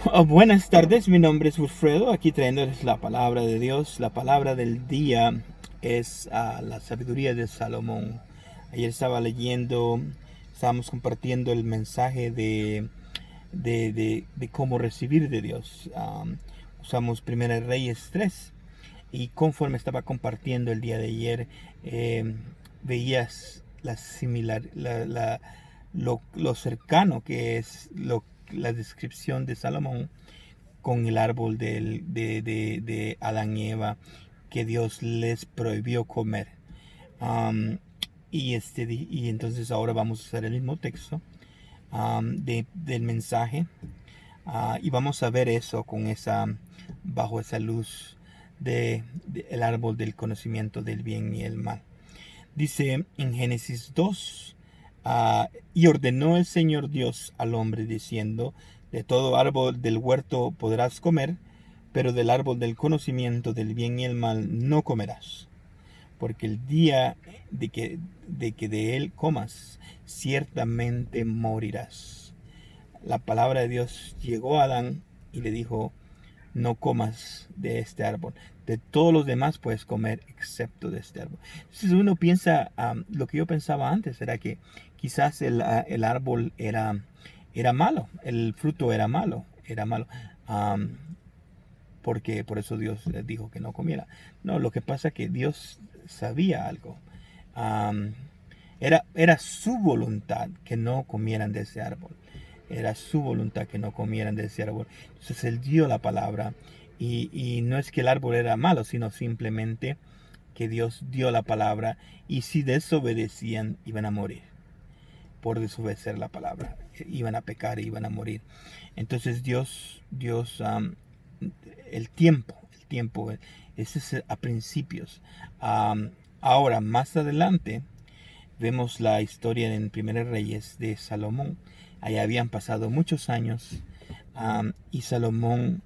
Buenas tardes, mi nombre es Wilfredo, aquí trayéndoles la palabra de Dios. La palabra del día es la sabiduría de Salomón. Ayer estaba leyendo, estábamos compartiendo el mensaje de cómo recibir de Dios. Usamos Primera Reyes 3 y conforme estaba compartiendo el día de ayer, veías lo cercano que es la descripción de Salomón con el árbol de Adán y Eva que Dios les prohibió comer. Um, y entonces ahora vamos a usar el mismo texto del mensaje y vamos a ver eso bajo esa luz el árbol del conocimiento del bien y el mal. Dice en Génesis 2, y ordenó el Señor Dios al hombre diciendo, de todo árbol del huerto podrás comer, pero del árbol del conocimiento del bien y el mal no comerás, porque el día de que de él comas, ciertamente morirás. La palabra de Dios llegó a Adán y le dijo, no comas de este árbol. De todos los demás puedes comer excepto de este árbol. Entonces uno piensa, lo que yo pensaba antes era que quizás el árbol era malo, el fruto era malo. Um, Porque por eso Dios les dijo que no comiera. No, lo que pasa es que Dios sabía algo. Um, era su voluntad que no comieran de ese árbol. Era su voluntad que no comieran de ese árbol. Entonces Él dio la palabra. Y no es que el árbol era malo, sino simplemente que Dios dio la palabra. Y si desobedecían, iban a morir. Por desobedecer la palabra. Iban a pecar, iban a morir. Entonces Dios el tiempo, ese es a principios. Ahora, más adelante, vemos la historia en Primera Reyes de Salomón. Allá habían pasado muchos años y Salomón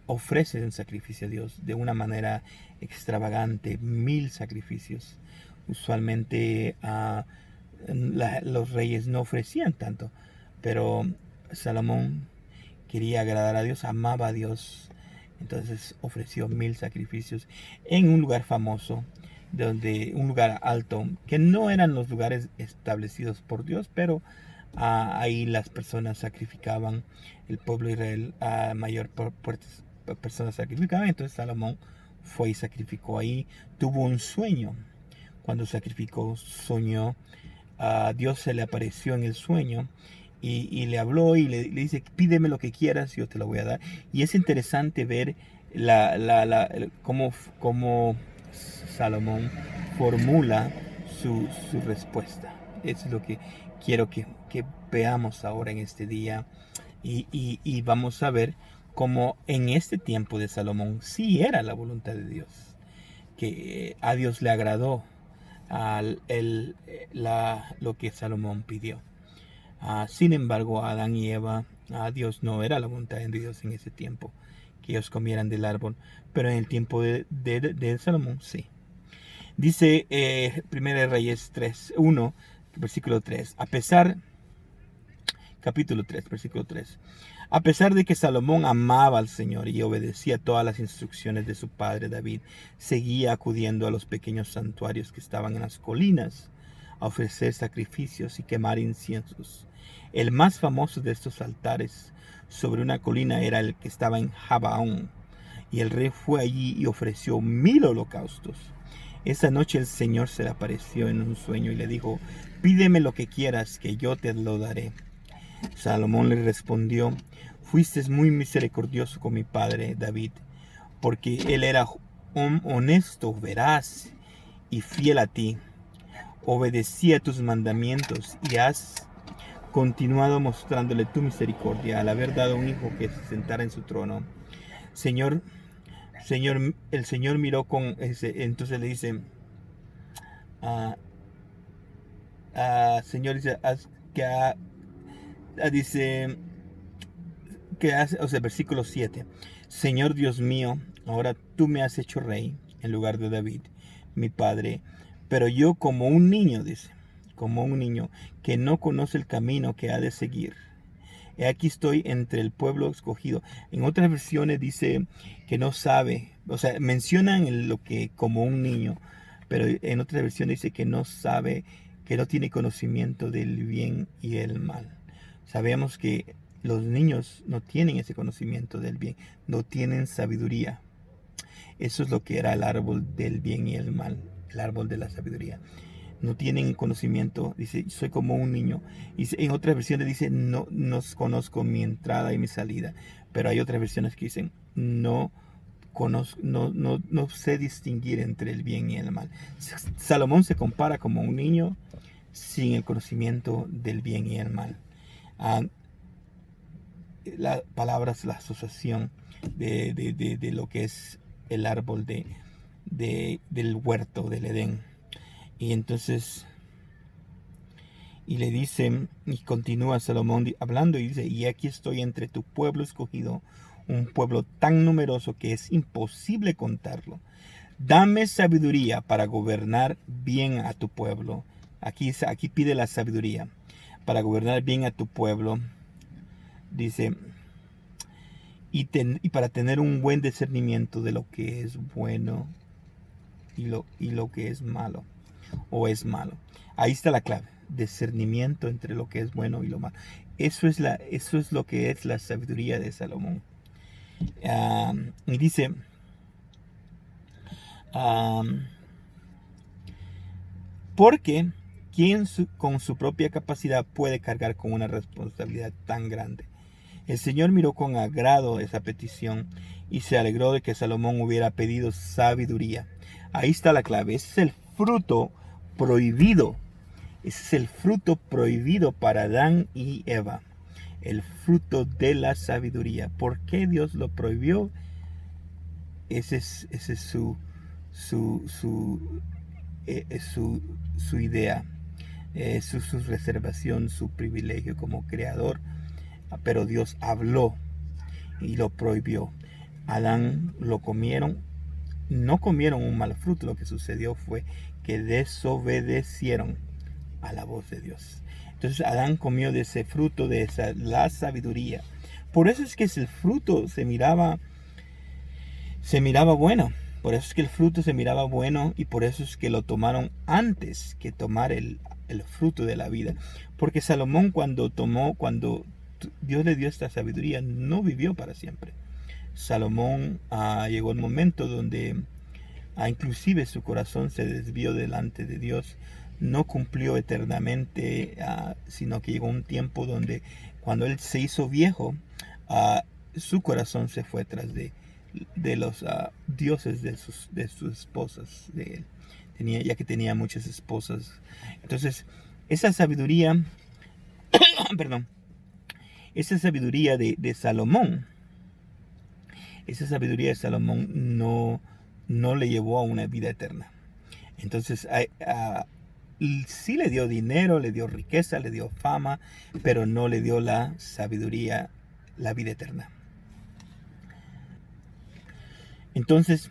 ofrece un sacrificio a Dios de una manera extravagante, 1000 sacrificios. Usualmente los reyes no ofrecían tanto, pero Salomón quería agradar a Dios, amaba a Dios, entonces ofreció 1000 sacrificios en un lugar famoso, un lugar alto, que no eran los lugares establecidos por Dios, pero ahí las personas sacrificaban, el pueblo de Israel mayor personas sacrificaban, entonces Salomón fue y sacrificó ahí, tuvo un sueño, cuando sacrificó soñó, Dios se le apareció en el sueño y le habló y le dice, pídeme lo que quieras, yo te lo voy a dar. Y es interesante ver cómo Salomón formula su respuesta. Eso es lo que quiero que veamos ahora en este día. Y vamos a ver cómo en este tiempo de Salomón sí era la voluntad de Dios, que a Dios le agradó lo que Salomón pidió. Sin embargo, Adán y Eva, a Dios no era la voluntad de Dios en ese tiempo que ellos comieran del árbol, pero en el tiempo de Salomón sí. Dice 1 Reyes 1, versículo 3, capítulo 3, versículo 3. A pesar de que Salomón amaba al Señor y obedecía todas las instrucciones de su padre David, seguía acudiendo a los pequeños santuarios que estaban en las colinas a ofrecer sacrificios y quemar inciensos. El más famoso de estos altares sobre una colina era el que estaba en Gabaón, y el rey fue allí y ofreció 1000 holocaustos. Esa noche el Señor se le apareció en un sueño y le dijo, pídeme lo que quieras, que yo te lo daré. Salomón le respondió, fuiste muy misericordioso con mi padre David, porque él era honesto, veraz y fiel a ti. Obedecía tus mandamientos y has continuado mostrándole tu misericordia al haber dado un hijo que se sentara en su trono. Señor, el Señor miró con ese, entonces le dice, ah, Señor, dice, dice, que hace, o sea, versículo 7. Señor Dios mío, ahora tú me has hecho rey en lugar de David, mi padre, pero yo como un niño, dice, como un niño que no conoce el camino que ha de seguir. He aquí estoy entre el pueblo escogido. En otras versiones dice que no sabe, o sea, mencionan lo que como un niño, pero en otras versiones dice que no sabe, que no tiene conocimiento del bien y el mal. Sabemos que los niños no tienen ese conocimiento del bien, no tienen sabiduría. Eso es lo que era el árbol del bien y el mal, el árbol de la sabiduría. No tienen conocimiento, dice, soy como un niño. Y en otras versiones dice, no conozco mi entrada y mi salida. Pero hay otras versiones que dicen, no conozco, no sé distinguir entre el bien y el mal. Salomón se compara como un niño sin el conocimiento del bien y el mal. La palabra es la asociación de lo que es el árbol del huerto del Edén. Y entonces, y le dice, y continúa Salomón hablando y dice, y aquí estoy entre tu pueblo escogido, un pueblo tan numeroso que es imposible contarlo. Dame sabiduría para gobernar bien a tu pueblo. Aquí pide la sabiduría para gobernar bien a tu pueblo. Dice, y para tener un buen discernimiento de lo que es bueno y lo que es malo, o es malo. Ahí está la clave, discernimiento entre lo que es bueno y lo malo. Eso es lo que es la sabiduría de Salomón. Y dice, porque ¿quién con su propia capacidad puede cargar con una responsabilidad tan grande? El Señor miró con agrado esa petición y se alegró de que Salomón hubiera pedido sabiduría. Ahí está la clave. Ese es el fruto prohibido. Ese es el fruto prohibido para Adán y Eva. El fruto de la sabiduría. ¿Por qué Dios lo prohibió? Ese es su idea. Su reservación, su privilegio como creador. Pero Dios habló y lo prohibió. Adán lo comieron, no comieron un mal fruto. Lo que sucedió fue que desobedecieron a la voz de Dios. Entonces Adán comió de ese fruto, la sabiduría. Por eso es que el fruto se miraba bueno. Por eso es que el fruto se miraba bueno y por eso es que lo tomaron antes que tomar el fruto de la vida. Porque Salomón cuando Dios le dio esta sabiduría, no vivió para siempre. Salomón llegó el momento donde inclusive su corazón se desvió delante de Dios, no cumplió eternamente, sino que llegó un tiempo donde cuando él se hizo viejo, su corazón se fue tras de los dioses de sus esposas de él, ya que tenía muchas esposas. Entonces, esa sabiduría, perdón, esa sabiduría de Salomón, no le llevó a una vida eterna. Entonces, sí le dio dinero, le dio riqueza, le dio fama, pero no le dio la sabiduría, la vida eterna. Entonces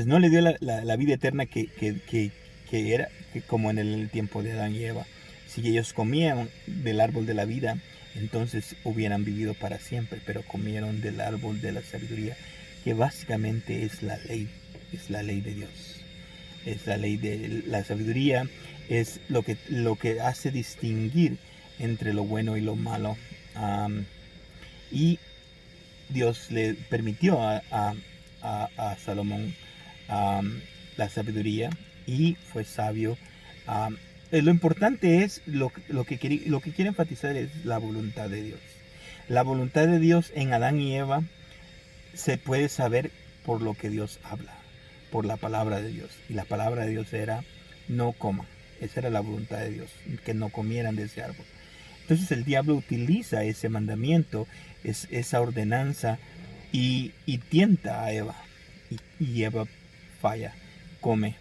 no le dio la vida eterna que era como en el tiempo de Adán y Eva. Si ellos comían del árbol de la vida, entonces hubieran vivido para siempre, pero comieron del árbol de la sabiduría, que básicamente es la ley de Dios. Es la ley de la sabiduría, es lo que hace distinguir entre lo bueno y lo malo. Y Dios le permitió a Salomón la sabiduría y fue sabio. Lo importante es lo que quiere enfatizar es la voluntad de Dios. La voluntad de Dios en Adán y Eva se puede saber por lo que Dios habla, por la palabra de Dios. Y la palabra de Dios era no coman. Esa era la voluntad de Dios, que no comieran de ese árbol. Entonces el diablo utiliza ese mandamiento, esa ordenanza y tienta a Eva. Y Eva falla, come.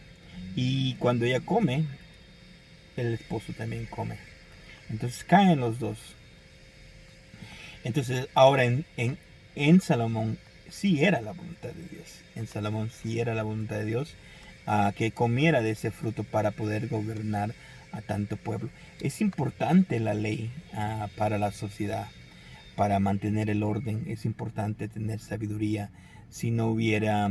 Y cuando ella come, el esposo también come. Entonces caen los dos. Entonces ahora en Salomón sí era la voluntad de Dios. En Salomón sí era la voluntad de Dios que comiera de ese fruto para poder gobernar a tanto pueblo. Es importante la ley para la sociedad, para mantener el orden. Es importante tener sabiduría. Si no hubiera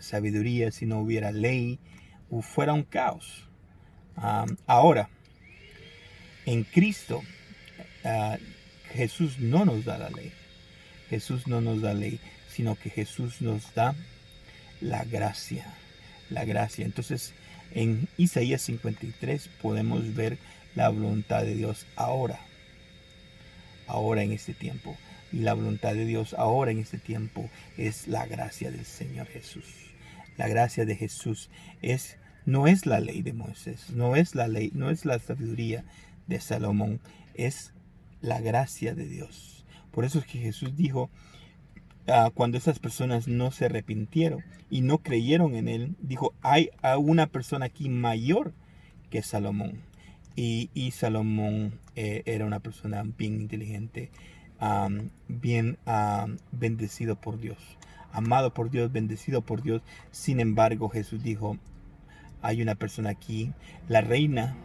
sabiduría, si no hubiera ley, fuera un caos. Ahora, en Cristo, Jesús no nos da la ley. Jesús no nos da ley, sino que Jesús nos da la gracia. La gracia. Entonces, en Isaías 53 podemos ver la voluntad de Dios ahora en este tiempo. Y la voluntad de Dios ahora en este tiempo es la gracia del Señor Jesús. La gracia de Jesús no es la ley de Moisés, no es la ley, no es la sabiduría de Salomón, es la gracia de Dios. Por eso es que Jesús dijo, cuando esas personas no se arrepintieron y no creyeron en él, dijo, hay una persona aquí mayor que Salomón. Y Salomón era una persona bien inteligente, bien bendecido por Dios, amado por Dios, bendecido por Dios. Sin embargo, Jesús dijo, hay una persona aquí, la reina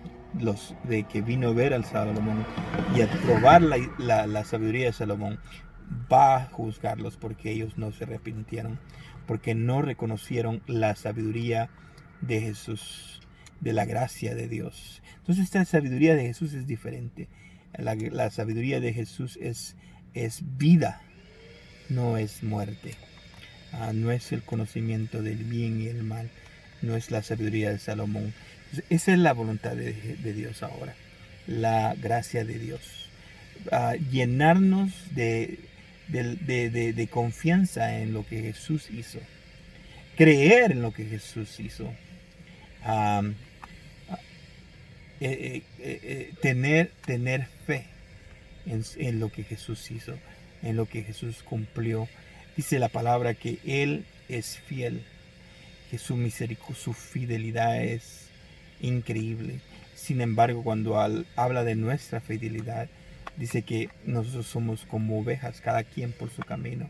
de que vino a ver al Salomón y a probar la sabiduría de Salomón, va a juzgarlos porque ellos no se arrepintieron, porque no reconocieron la sabiduría de Jesús, de la gracia de Dios. Entonces esta sabiduría de Jesús es diferente. La sabiduría de Jesús es vida, no es muerte. No es el conocimiento del bien y el mal, no es la sabiduría de Salomón. Entonces, esa es la voluntad de Dios ahora, la gracia de Dios. Llenarnos de confianza en lo que Jesús hizo, creer en lo que Jesús hizo, tener fe en lo que Jesús hizo, en lo que Jesús cumplió. Dice la palabra que Él es fiel, que su misericordia, su fidelidad es increíble. Sin embargo, cuando habla de nuestra fidelidad, dice que nosotros somos como ovejas, cada quien por su camino,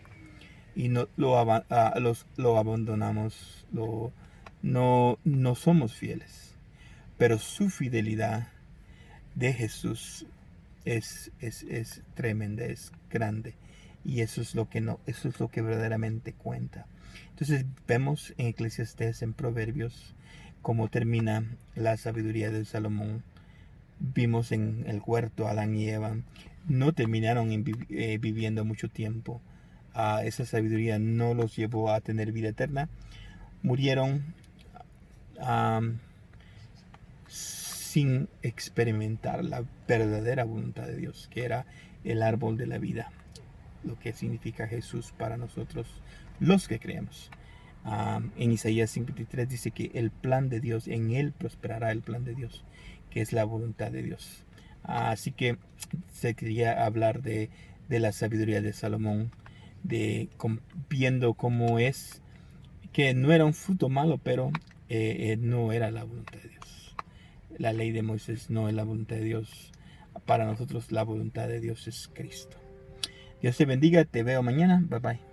y lo abandonamos, no somos fieles. Pero su fidelidad de Jesús es tremenda, es grande, y eso es lo que verdaderamente cuenta. Entonces vemos en Eclesiastés, en Proverbios, cómo termina la sabiduría de Salomón. Vimos en el huerto Adán y Eva no terminaron viviendo mucho tiempo. Esa sabiduría no los llevó a tener vida eterna. Murieron sin experimentar la verdadera voluntad de Dios, que era el árbol de la vida, lo que significa Jesús para nosotros los que creemos. En Isaías 53 dice que el plan de Dios, en él prosperará el plan de Dios, que es la voluntad de Dios. Así que se quería hablar de la sabiduría de Salomón, viendo cómo es, que no era un fruto malo, pero no era la voluntad de Dios. La ley de Moisés no es la voluntad de Dios. Para nosotros la voluntad de Dios es Cristo. Dios te bendiga, te veo mañana, bye bye.